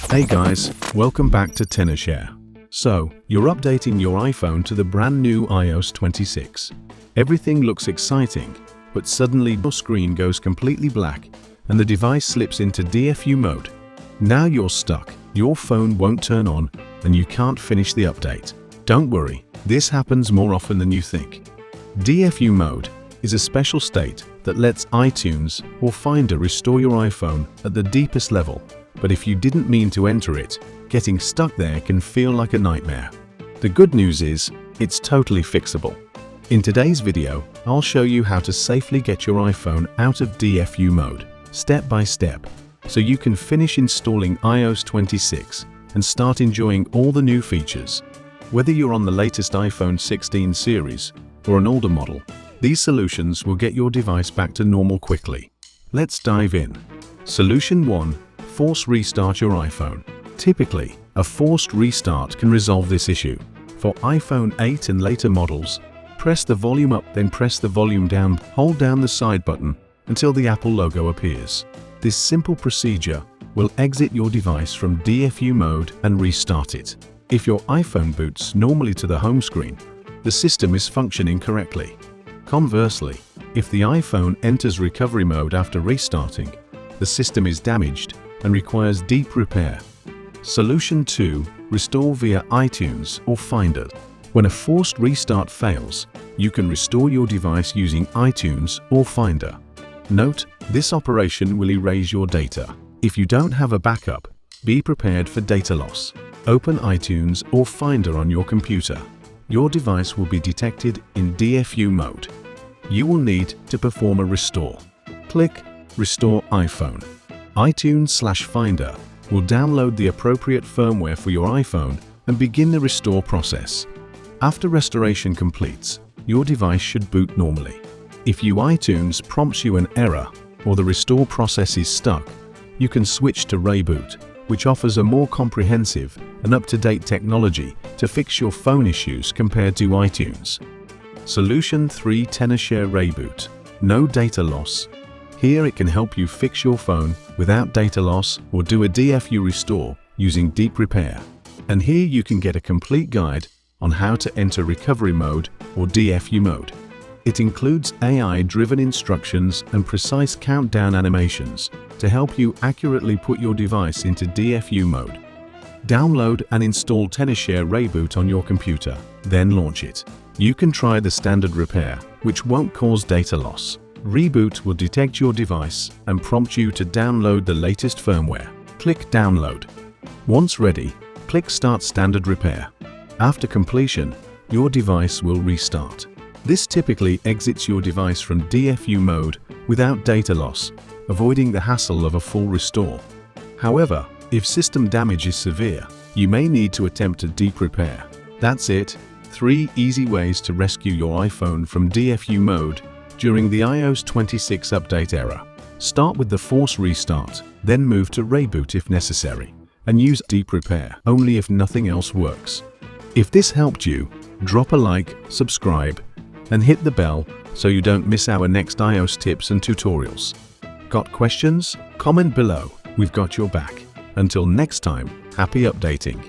Hey guys, welcome back to Tenorshare. So, you're updating your iPhone to the brand new iOS 26. Everything looks exciting, but suddenly your screen goes completely black and the device slips into DFU mode. Now you're stuck, your phone won't turn on and you can't finish the update. Don't worry, this happens more often than you think. DFU mode is a special state that lets iTunes or Finder restore your iPhone at the deepest level. But if you didn't mean to enter it, getting stuck there can feel like a nightmare. The good news is, it's totally fixable. In today's video, I'll show you how to safely get your iPhone out of DFU mode, step by step, so you can finish installing iOS 26 and start enjoying all the new features. Whether you're on the latest iPhone 16 series or an older model, these solutions will get your device back to normal quickly. Let's dive in. Solution 1. Force restart your iPhone. Typically, a forced restart can resolve this issue. For iPhone 8 and later models, press the volume up, then press the volume down, hold down the side button until the Apple logo appears. This simple procedure will exit your device from DFU mode and restart it. If your iPhone boots normally to the home screen, the system is functioning correctly. Conversely, if the iPhone enters recovery mode after restarting, the system is damaged and requires deep repair. Solution 2. Restore via iTunes or Finder. When a forced restart fails, you can restore your device using iTunes or Finder. Note, this operation will erase your data. If you don't have a backup, be prepared for data loss. Open iTunes or Finder on your computer. Your device will be detected in DFU mode. You will need to perform a restore. Click Restore iPhone. iTunes/Finder will download the appropriate firmware for your iPhone and begin the restore process. After restoration completes, your device should boot normally. If iTunes prompts you an error or the restore process is stuck, you can switch to ReiBoot, which offers a more comprehensive and up-to-date technology to fix your phone issues compared to iTunes. Solution 3. Tenorshare ReiBoot. No data loss. Here it can help you fix your phone without data loss or do a DFU restore using deep repair. And here you can get a complete guide on how to enter recovery mode or DFU mode. It includes AI-driven instructions and precise countdown animations to help you accurately put your device into DFU mode. Download and install Tenorshare ReiBoot on your computer, then launch it. You can try the standard repair, which won't cause data loss. ReiBoot will detect your device and prompt you to download the latest firmware. Click Download. Once ready, click Start Standard Repair. After completion, your device will restart. This typically exits your device from DFU mode without data loss, avoiding the hassle of a full restore. However, if system damage is severe, you may need to attempt a deep repair. That's it. 3 easy ways to rescue your iPhone from DFU mode during the iOS 26 update era. Start with the force restart, then move to ReiBoot if necessary, and use deep repair only if nothing else works. If this helped you, drop a like, subscribe, and hit the bell so you don't miss our next iOS tips and tutorials. Got questions? Comment below. We've got your back. Until next time, happy updating.